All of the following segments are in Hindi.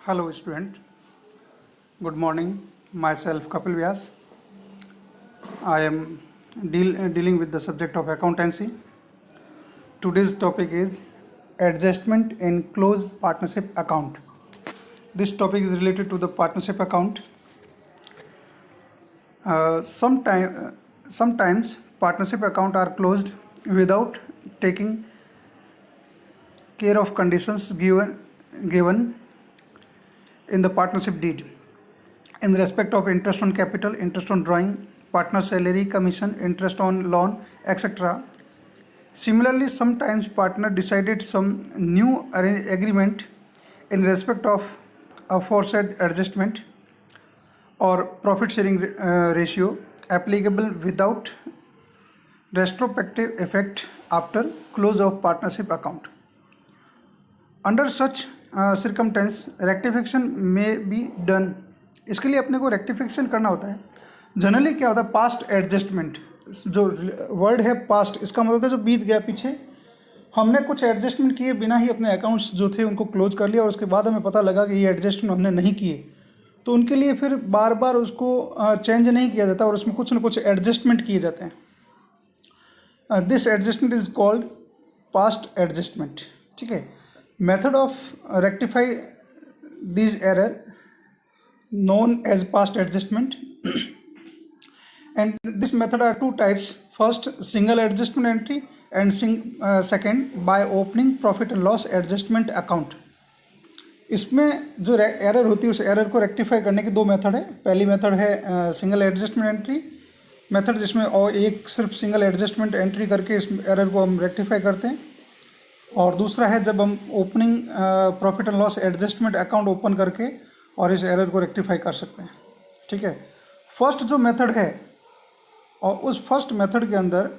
Hello student, good morning. Myself Kapil Vyas. I am dealing with the subject of accountancy. Today's topic is adjustment in closed partnership account. This topic is related to the partnership account. Sometimes partnership account are closed without taking care of conditions given in the partnership deed in respect of interest on capital, interest on drawing, partner salary, commission, interest on loan, etc. Similarly, sometimes partner decided some new agreement in respect of aforesaid adjustment or profit sharing ratio applicable without retrospective effect after close of partnership account. Under such circumstance rectification में बी डन. इसके लिए अपने को रेक्टिफिकेशन करना होता है. जनरली क्या होता है, पास्ट एडजस्टमेंट, जो वर्ड है पास्ट, इसका मतलब है जो बीत गया पीछे. हमने कुछ एडजस्टमेंट किए बिना ही अपने अकाउंट्स जो थे उनको क्लोज कर लिया और उसके बाद हमें पता लगा कि ये एडजस्टमेंट हमने नहीं किए, तो उनके लिए फिर बार बार उसको चेंज नहीं किया जाता और उसमें कुछ ना कुछ एडजस्टमेंट किए जाते हैं. This adjustment is called past adjustment. ठीक है. Method of rectify these error known as past adjustment and this method are two types. First, single adjustment entry and second by opening profit and loss adjustment account. इसमें जो एरर होती है उस एरर को रेक्टिफाई करने के दो मेथड है. पहली मेथड है सिंगल एडजस्टमेंट एंट्री मेथड, जिसमें और एक सिर्फ सिंगल एडजस्टमेंट एंट्री करके इस एरर को हम रेक्टिफाई करते हैं. और दूसरा है जब हम opening profit and loss adjustment account open करके और इस एरर को रेक्टिफाई कर सकते हैं. ठीक है. फर्स्ट जो मेथड है, और उस फर्स्ट मेथड के अंदर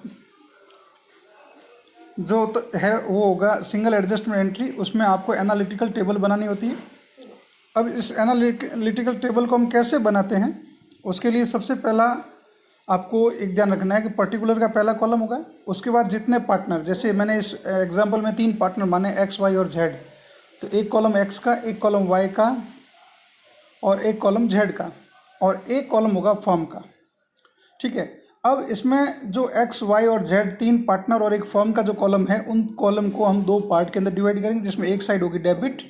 जो है वो होगा सिंगल एडजस्टमेंट एंट्री. उसमें आपको एनालिटिकल टेबल बनानी होती है. अब इस एनालिटिकल टेबल को हम कैसे बनाते हैं, उसके लिए सबसे पहला आपको एक ध्यान रखना है कि पर्टिकुलर का पहला कॉलम होगा. उसके बाद जितने पार्टनर, जैसे मैंने इस एग्जांपल में 3 पार्टनर माने एक्स, वाई और जेड, तो एक कॉलम एक्स का, एक कॉलम वाई का और एक कॉलम जेड का, और एक कॉलम होगा फर्म का. ठीक है. अब इसमें जो एक्स, वाई और जेड 3 पार्टनर और एक फर्म का जो कॉलम है, उन कॉलम को हम 2 पार्ट के अंदर डिवाइड करेंगे, जिसमें एक साइड होगी डेबिट,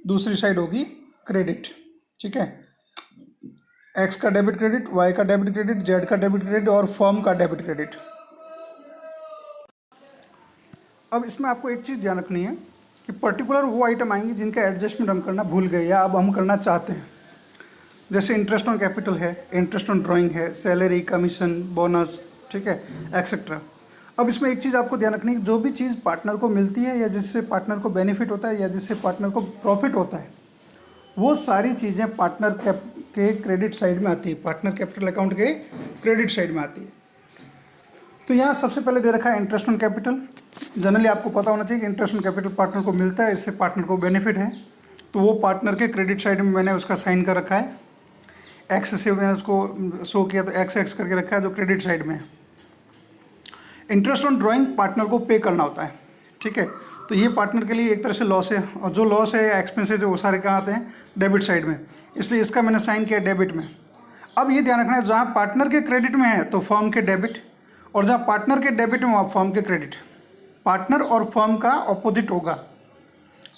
दूसरी साइड होगी क्रेडिट. ठीक है. एक्स का डेबिट क्रेडिट, वाई का डेबिट क्रेडिट, जेड का डेबिट क्रेडिट और फर्म का डेबिट क्रेडिट. अब इसमें आपको एक चीज़ ध्यान रखनी है कि पर्टिकुलर वो आइटम आएंगे जिनका एडजस्टमेंट हम करना भूल गए या अब हम करना चाहते हैं. जैसे इंटरेस्ट ऑन कैपिटल है, इंटरेस्ट ऑन ड्राइंग है, सैलरी, कमीशन, बोनस, ठीक है, एक्सेट्रा. अब इसमें एक चीज़ आपको ध्यान रखनी है, जो भी चीज़ पार्टनर को मिलती है या जिससे पार्टनर को बेनिफिट होता है या जिससे पार्टनर को प्रॉफिट होता है, वो सारी चीज़ें पार्टनर के क्रेडिट साइड में आती है, पार्टनर कैपिटल अकाउंट के क्रेडिट साइड में आती है. तो यहाँ सबसे पहले दे रखा है इंटरेस्ट ऑन कैपिटल. जनरली आपको पता होना चाहिए कि इंटरेस्ट ऑन कैपिटल पार्टनर को मिलता है, इससे पार्टनर को बेनिफिट है, तो वो पार्टनर के क्रेडिट साइड में मैंने उसका साइन कर रखा है. एक्स से मैंने उसको शो किया तो एक्स करके रखा है जो क्रेडिट साइड में है. इंटरेस्ट ऑन ड्राइंग पार्टनर को पे करना होता है. ठीक है. तो ये पार्टनर के लिए एक तरह से लॉस है, और जो लॉस है या एक्सपेंसेज है वो सारे कहाँ आते हैं, डेबिट साइड में, इसलिए इसका मैंने साइन किया डेबिट में. अब ये ध्यान रखना है, जहाँ पार्टनर के क्रेडिट में है तो फर्म के डेबिट, और जहाँ पार्टनर के डेबिट में वहाँ फर्म के क्रेडिट. पार्टनर और फर्म का ऑपोजिट होगा.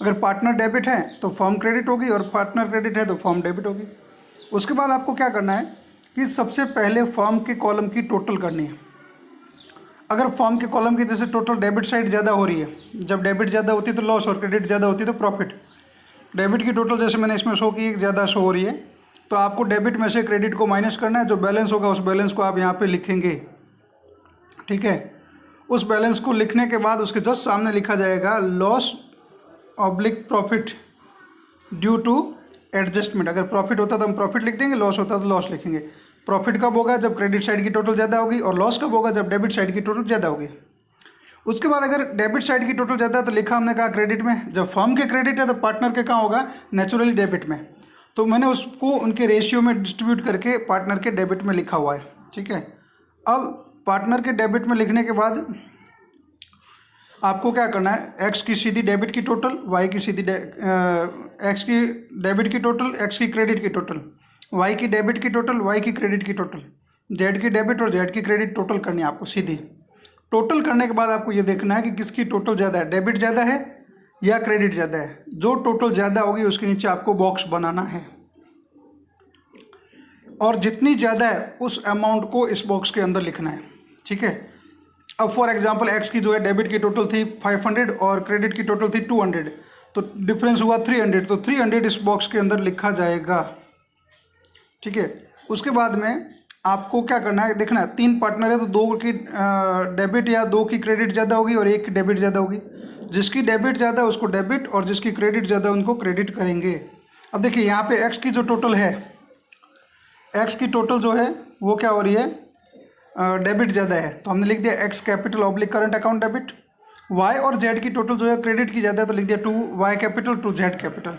अगर पार्टनर डेबिट है तो फर्म क्रेडिट होगी, और पार्टनर क्रेडिट है तो फर्म डेबिट होगी. उसके बाद आपको क्या करना है कि सबसे पहले फर्म के कॉलम की टोटल करनी है. अगर फर्म के कॉलम की जैसे टोटल डेबिट साइड ज़्यादा हो रही है, जब डेबिट ज़्यादा होती है तो लॉस और क्रेडिट ज़्यादा होती है तो प्रॉफिट. डेबिट की टोटल जैसे मैंने इसमें शो की ज़्यादा शो हो रही है, तो आपको डेबिट में से क्रेडिट को माइनस करना है. जो बैलेंस होगा उस बैलेंस को आप यहाँ पे लिखेंगे. ठीक है. उस बैलेंस को लिखने के बाद उसके जस्ट सामने लिखा जाएगा loss oblique profit due to adjustment. अगर प्रॉफिट होता तो हम प्रॉफिट लिख देंगे, लॉस होता तो लॉस लिखेंगे. प्रॉफिट कब होगा, जब क्रेडिट साइड की टोटल ज़्यादा होगी, और लॉस कब होगा, जब डेबिट साइड की टोटल ज़्यादा होगी. उसके बाद अगर डेबिट साइड की टोटल ज़्यादा है तो लिखा हमने कहा क्रेडिट में. जब फर्म के क्रेडिट है तो पार्टनर के कहाँ होगा, नेचुरली डेबिट में. तो मैंने उसको उनके रेशियो में डिस्ट्रीब्यूट करके पार्टनर के डेबिट में लिखा हुआ है. ठीक है. अब पार्टनर के डेबिट में लिखने के बाद आपको क्या करना है, एक्स की सीधी डेबिट की टोटल, वाई की सीधी एक्स की डेबिट की टोटल, एक्स की क्रेडिट की टोटल, वाई की डेबिट की टोटल, वाई की क्रेडिट की टोटल, जेड की डेबिट और जेड की क्रेडिट टोटल करनी है आपको सीधी। टोटल करने के बाद आपको ये देखना है कि किसकी टोटल ज़्यादा है, डेबिट ज़्यादा है या क्रेडिट ज़्यादा है। जो टोटल ज़्यादा होगी उसके नीचे आपको बॉक्स बनाना है और जितनी ज़्यादा है उस अमाउंट को इस बॉक्स के अंदर लिखना है, ठीक है। अब फॉर एग्जांपल एक्स की जो है डेबिट की टोटल थी 500 और क्रेडिट की टोटल थी 200, तो डिफरेंस हुआ 300, तो 300 इस बॉक्स के अंदर लिखा जाएगा, ठीक है। उसके बाद में आपको क्या करना है, देखना है 3 पार्टनर है तो 2 की डेबिट या 2 की क्रेडिट ज़्यादा होगी और 1 की डेबिट ज़्यादा होगी। जिसकी डेबिट ज़्यादा है उसको डेबिट और जिसकी क्रेडिट ज़्यादा है उनको क्रेडिट करेंगे। अब देखिए यहाँ पे एक्स की जो टोटल है, एक्स की टोटल जो है वो क्या हो रही है, डेबिट ज़्यादा है, तो हमने लिख दिया X capital oblique current account debit. Y और जेड की टोटल जो है क्रेडिट की ज़्यादा है तो लिख दिया to Y capital to Z capital.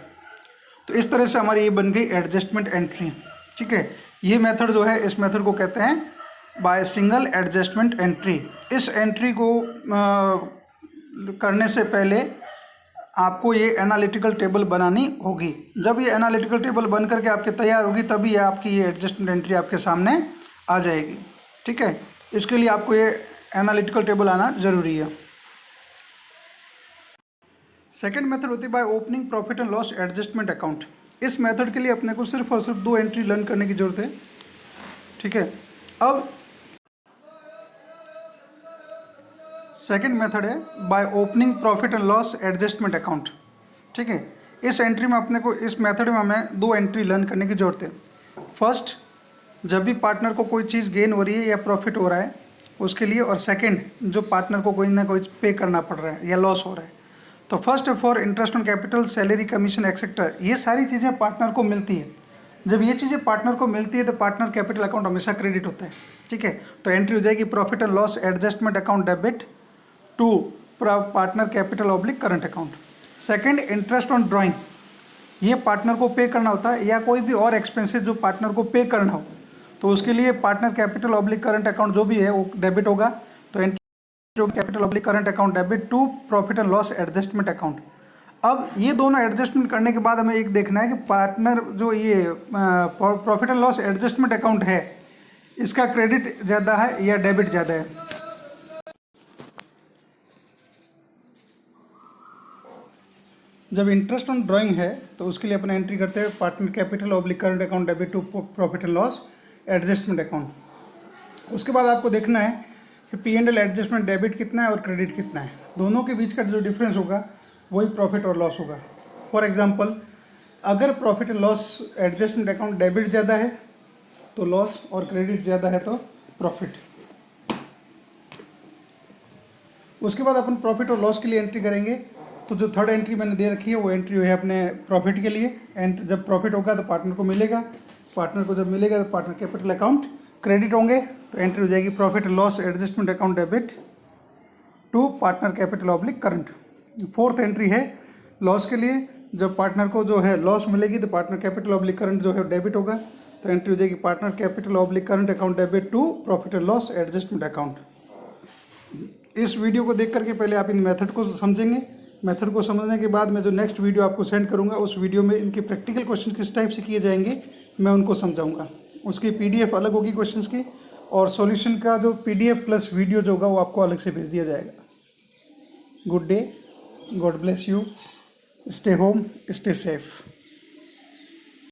तो इस तरह से हमारी ये बन गई एडजस्टमेंट एंट्री, ठीक है। ये मेथड जो है, इस मेथड को कहते हैं बाय सिंगल एडजस्टमेंट एंट्री। इस एंट्री को करने से पहले आपको ये एनालिटिकल टेबल बनानी होगी। जब ये एनालिटिकल टेबल बन करके आपके तैयार होगी तभी आपकी ये एडजस्टमेंट एंट्री आपके सामने आ जाएगी, ठीक है। इसके लिए आपको ये एनालिटिकल टेबल आना ज़रूरी है। सेकेंड मेथड होती है by opening profit and loss adjustment account. इस मेथड के लिए अपने को सिर्फ और सिर्फ 2 एंट्री लर्न करने की ज़रूरत है, ठीक है। अब सेकंड मेथड है by opening profit and loss adjustment account, ठीक है। इस एंट्री में अपने को, इस मेथड में हमें 2 एंट्री लर्न करने की ज़रूरत है। फर्स्ट, जब भी पार्टनर को कोई चीज़ गेन हो रही है या प्रॉफिट हो रहा है उसके लिए, और सेकंड, जो पार्टनर को कोई ना कोई पे करना पड़ रहा है या लॉस हो रहा है। तो first for interest on capital, salary, commission etcetera, ये सारी चीज़ें पार्टनर को मिलती है। जब ये चीज़ें पार्टनर को मिलती है तो पार्टनर कैपिटल अकाउंट हमेशा क्रेडिट होता है, ठीक है। तो एंट्री हो जाएगी profit and loss adjustment account debit to partner capital oblique current account. Second, interest on drawing, ये पार्टनर को पे करना होता है या कोई भी और एक्सपेंसेस जो पार्टनर को पे करना हो तो उसके लिए partner capital oblique current account जो भी है वो डेबिट होगा। तो entry capital oblique current account debit to profit and loss adjustment account. अब ये दोनों एडजस्टमेंट करने के बाद हमें एक देखना है कि पार्टनर जो ये profit and loss adjustment account है इसका क्रेडिट ज़्यादा है या डेबिट ज़्यादा है। जब इंटरेस्ट ऑन ड्राइंग है तो उसके लिए अपना एंट्री करते हैं partner capital oblique current account debit to profit and loss adjustment account. उसके बाद आपको देखना है कि P&L एडजस्टमेंट डेबिट कितना है और क्रेडिट कितना है, दोनों के बीच का जो डिफरेंस होगा वही प्रॉफिट और लॉस होगा। फॉर एग्जांपल, अगर profit and loss adjustment account debit ज़्यादा है तो लॉस और क्रेडिट ज़्यादा है तो प्रॉफिट। उसके बाद अपन प्रॉफिट और लॉस के लिए एंट्री करेंगे। तो जो थर्ड एंट्री मैंने दे रखी है वो एंट्री है अपने प्रॉफिट के लिए। एंड जब प्रॉफिट होगा तो पार्टनर को मिलेगा, पार्टनर को जब मिलेगा तो पार्टनर कैपिटल अकाउंट क्रेडिट होंगे। तो एंट्री हो जाएगी profit and loss adjustment account debit to partner capital oblique current. Fourth entry है लॉस के लिए, जब पार्टनर को जो है लॉस मिलेगी तो पार्टनर कैपिटल ऑब्लिक करंट जो है डेबिट होगा। तो एंट्री हो जाएगी partner capital oblique current account debit to profit and loss adjustment account. इस वीडियो को देख करके पहले आप इन मेथड को समझेंगे। मेथड को समझने के बाद मैं जो नेक्स्ट वीडियो आपको सेंड करूंगा उस वीडियो में इनके प्रैक्टिकल क्वेश्चन किस टाइप से किए जाएंगे मैं उनको समझाऊंगा। उसकी PDF अलग होगी क्वेश्चंस की, और सॉल्यूशन का जो PDF प्लस वीडियो जो होगा वो आपको अलग से भेज दिया जाएगा। Good day, God bless you, stay home, stay safe.